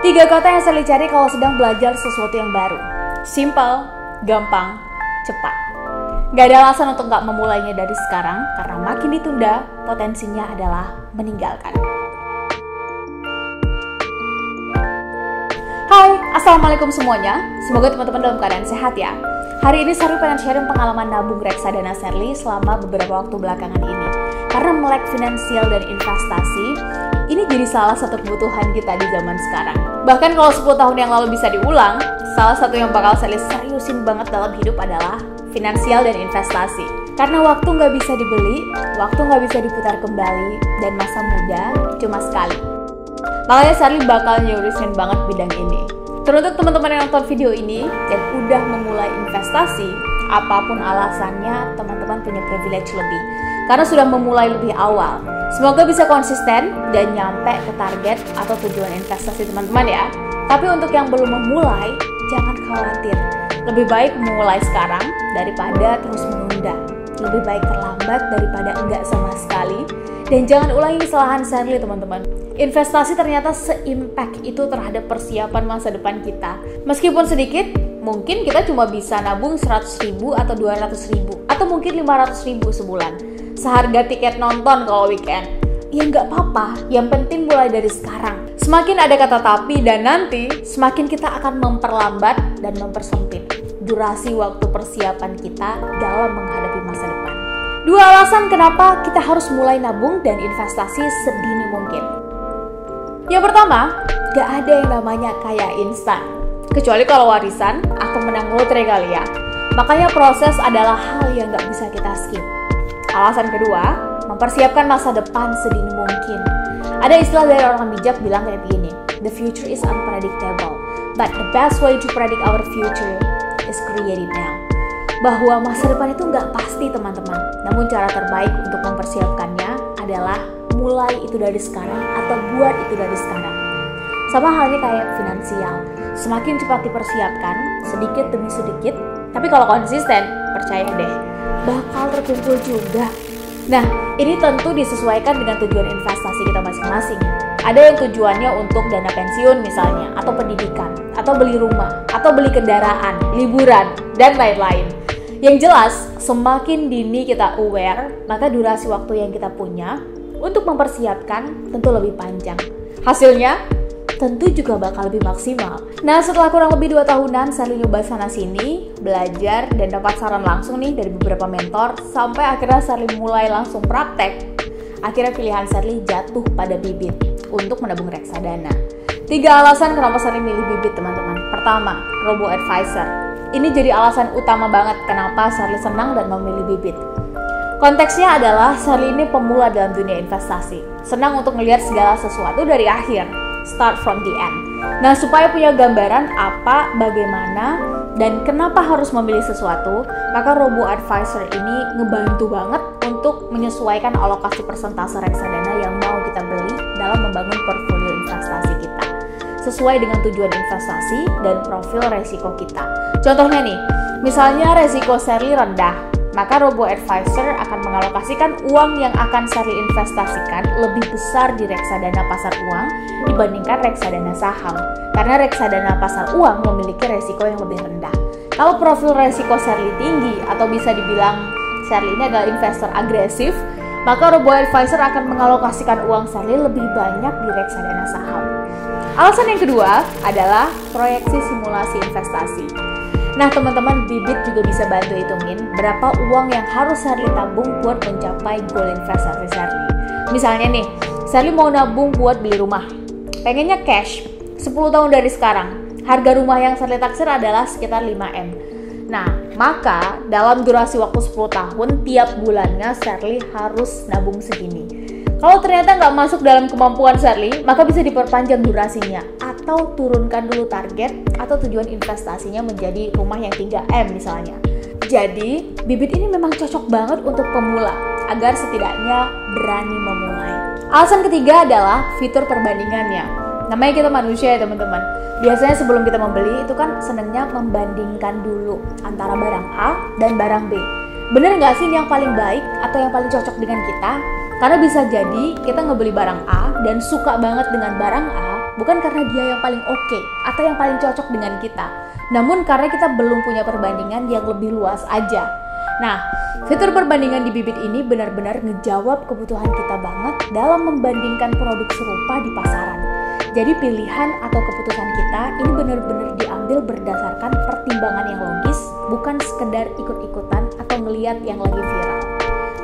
3 kata yang sering cari kalau sedang belajar sesuatu yang baru. Simple, gampang, cepat. Gak ada alasan untuk gak memulainya dari sekarang, karena makin ditunda, potensinya adalah meninggalkan. Hai, Assalamualaikum semuanya. Semoga teman-teman dalam keadaan sehat ya. Hari ini Sherly pengen sharing pengalaman nabung reksadana Sherly selama beberapa waktu belakangan ini. Karena melek finansial dan investasi, ini jadi salah satu kebutuhan kita di zaman sekarang. Bahkan kalau 10 tahun yang lalu bisa diulang, salah satu yang bakal Sherly seriusin banget dalam hidup adalah finansial dan investasi. Karena waktu nggak bisa dibeli, waktu nggak bisa diputar kembali, dan masa muda cuma sekali. Makanya Sherly bakal nyurusin banget bidang ini. Teruntuk teman-teman yang nonton video ini dan udah memulai investasi, apapun alasannya, teman-teman punya privilege lebih. Karena sudah memulai lebih awal. Semoga bisa konsisten dan nyampe ke target atau tujuan investasi teman-teman ya. Tapi untuk yang belum memulai, jangan khawatir. Lebih baik memulai sekarang daripada terus menunda. Lebih baik terlambat daripada enggak sama sekali. Dan jangan ulangi kesalahan Sherly teman-teman. Investasi ternyata se-impact itu terhadap persiapan masa depan kita. Meskipun sedikit, mungkin kita cuma bisa nabung 100.000 atau 200.000 atau mungkin 500.000 sebulan. Seharga tiket nonton kalau weekend. Ya nggak apa-apa, yang penting mulai dari sekarang. Semakin ada kata tapi dan nanti, semakin kita akan memperlambat dan mempersempit durasi waktu persiapan kita dalam menghadapi masa depan. 2 alasan kenapa kita harus mulai nabung dan investasi sedini mungkin. Yang pertama, gak ada yang namanya kaya instan. Kecuali kalau warisan atau menang lotre kali ya. Makanya proses adalah hal yang gak bisa kita skip. Alasan kedua, mempersiapkan masa depan sedini mungkin. Ada istilah dari orang bijak bilang kayak begini, the future is unpredictable, but the best way to predict our future is create it now. Bahwa masa depan itu nggak pasti teman-teman, namun cara terbaik untuk mempersiapkannya adalah mulai itu dari sekarang atau buat itu dari sekarang. Sama halnya kayak finansial, semakin cepat dipersiapkan, sedikit demi sedikit, tapi kalau konsisten, percaya deh, bakal terkumpul juga. Nah, ini tentu disesuaikan dengan tujuan investasi kita masing-masing. Ada yang tujuannya untuk dana pensiun misalnya, atau pendidikan, atau beli rumah, atau beli kendaraan, liburan, dan lain-lain. Yang jelas, semakin dini kita aware, maka durasi waktu yang kita punya untuk mempersiapkan tentu lebih panjang. Hasilnya tentu juga bakal lebih maksimal. Nah, setelah kurang lebih 2 tahunan Sherly nyoba sana-sini, belajar dan dapat saran langsung nih dari beberapa mentor, sampai akhirnya Sherly mulai langsung praktek. Akhirnya pilihan Sherly jatuh pada bibit untuk menabung reksadana. 3 alasan kenapa Sherly milih bibit teman-teman. Pertama, robo-advisor. Ini jadi alasan utama banget kenapa Sherly senang dan memilih bibit. Konteksnya adalah Sherly ini pemula dalam dunia investasi. Senang untuk melihat segala sesuatu dari akhir. Start from the end. Nah, supaya punya gambaran apa, bagaimana, dan kenapa harus memilih sesuatu, maka robo-advisor ini ngebantu banget untuk menyesuaikan alokasi persentase reksadana yang mau kita beli dalam membangun portfolio investasi kita. Sesuai dengan tujuan investasi dan profil resiko kita. Contohnya nih, misalnya resiko Sherly rendah, maka robo-advisor akan mengalokasikan uang yang akan Sherly investasikan lebih besar di reksadana pasar uang dibandingkan reksadana saham. Karena reksadana pasar uang memiliki resiko yang lebih rendah. Kalau profil resiko Sherly tinggi atau bisa dibilang Sherly ini adalah investor agresif, maka robo-advisor akan mengalokasikan uang Sherly lebih banyak di reksadana saham. Alasan yang kedua adalah proyeksi simulasi investasi. Nah teman-teman, bibit juga bisa bantu hitungin berapa uang yang harus Sherly tabung buat mencapai goal investasi Sherly. Misalnya nih, Sherly mau nabung buat beli rumah. Pengennya cash, 10 tahun dari sekarang. Harga rumah yang Sherly taksir adalah sekitar 5M. Nah, maka dalam durasi waktu 10 tahun, tiap bulannya Sherly harus nabung segini. Kalau ternyata nggak masuk dalam kemampuan Sherly, maka bisa diperpanjang durasinya atau turunkan dulu target atau tujuan investasinya menjadi rumah yang 3M misalnya. Jadi, bibit ini memang cocok banget untuk pemula agar setidaknya berani memulai. Alasan ketiga adalah fitur perbandingannya. Namanya kita manusia ya teman-teman. Biasanya sebelum kita membeli itu kan senangnya membandingkan dulu antara barang A dan barang B. Bener nggak sih ini yang paling baik atau yang paling cocok dengan kita? Karena bisa jadi kita ngebeli barang A dan suka banget dengan barang A, bukan karena dia yang paling oke atau yang paling cocok dengan kita, namun karena kita belum punya perbandingan yang lebih luas aja. Nah, fitur perbandingan di Bibit ini benar-benar ngejawab kebutuhan kita banget dalam membandingkan produk serupa di pasaran. Jadi pilihan atau keputusan kita ini benar-benar diambil berdasarkan pertimbangan yang logis, bukan sekedar ikut-ikutan atau ngeliat yang lagi viral.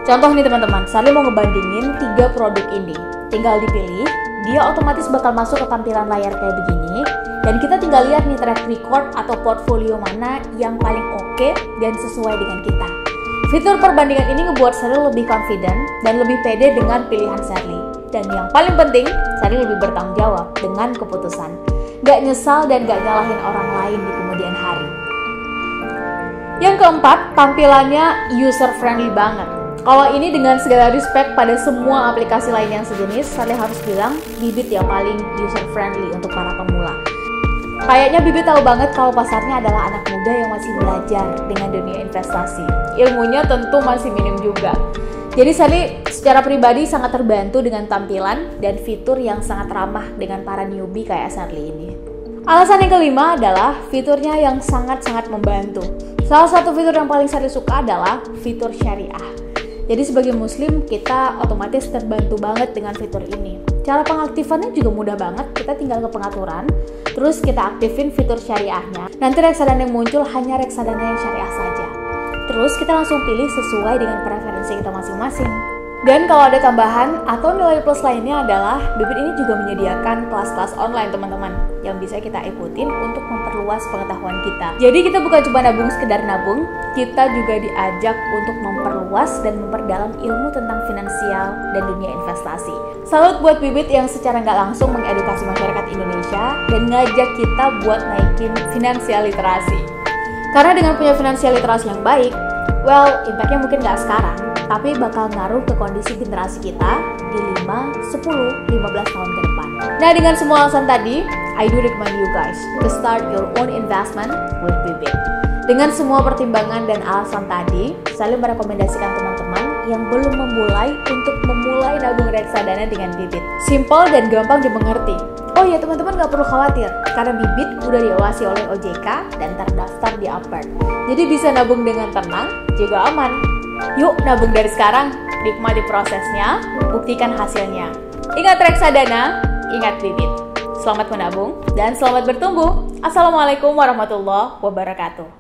Contoh nih teman-teman, Sarli mau ngebandingin 3 produk ini. Tinggal dipilih, dia otomatis bakal masuk ke tampilan layar kayak begini, dan kita tinggal lihat nih track record atau portfolio mana yang paling oke dan sesuai dengan kita. Fitur perbandingan ini ngebuat Sarli lebih confident dan lebih pede dengan pilihan Sarli. Dan yang paling penting, Sarli lebih bertanggung jawab dengan keputusan. Gak nyesal dan gak nyalahin orang lain di kemudian hari. Yang keempat, tampilannya user-friendly banget. Kalau ini dengan segala respect pada semua aplikasi lain yang sejenis, Sarli harus bilang Bibit yang paling user-friendly untuk para pemula. Kayaknya Bibit tahu banget kalau pasarnya adalah anak muda yang masih belajar dengan dunia investasi. Ilmunya tentu masih minim juga. Jadi Sarli secara pribadi sangat terbantu dengan tampilan dan fitur yang sangat ramah dengan para newbie kayak Sarli ini. Alasan yang kelima adalah fiturnya yang sangat-sangat membantu. Salah satu fitur yang paling Sarli suka adalah fitur syariah. Jadi sebagai muslim kita otomatis terbantu banget dengan fitur ini. Cara pengaktifannya juga mudah banget, kita tinggal ke pengaturan, terus kita aktifin fitur syariahnya. Nanti reksadana yang muncul hanya reksadana yang syariah saja. Terus kita langsung pilih sesuai dengan preferensi kita masing-masing. Dan kalau ada tambahan atau nilai plus lainnya adalah Bibit ini juga menyediakan kelas-kelas online teman-teman yang bisa kita ikutin untuk memperluas pengetahuan kita. Jadi kita bukan cuma nabung sekedar nabung, kita juga diajak untuk memperluas dan memperdalam ilmu tentang finansial dan dunia investasi. Salut buat Bibit yang secara nggak langsung mengedukasi masyarakat Indonesia dan ngajak kita buat naikin finansial literasi. Karena dengan punya finansial literasi yang baik, well, impact-nya mungkin nggak sekarang, tapi bakal ngaruh ke kondisi generasi kita di 5, 10, 15 tahun ke depan. Nah, dengan semua alasan tadi, I do recommend you guys to start your own investment with Bibit. Dengan semua pertimbangan dan alasan tadi, saya merekomendasikan teman-teman yang belum memulai untuk memulai nabung reksadana dengan Bibit. Simple dan gampang dimengerti. Oh ya teman-teman gak perlu khawatir, karena Bibit udah diawasi oleh OJK dan terdaftar di Apert. Jadi bisa nabung dengan tenang, juga aman. Yuk nabung dari sekarang, nikmati prosesnya, buktikan hasilnya. Ingat reksadana, ingat Bibit. Selamat menabung dan selamat bertumbuh. Assalamualaikum warahmatullahi wabarakatuh.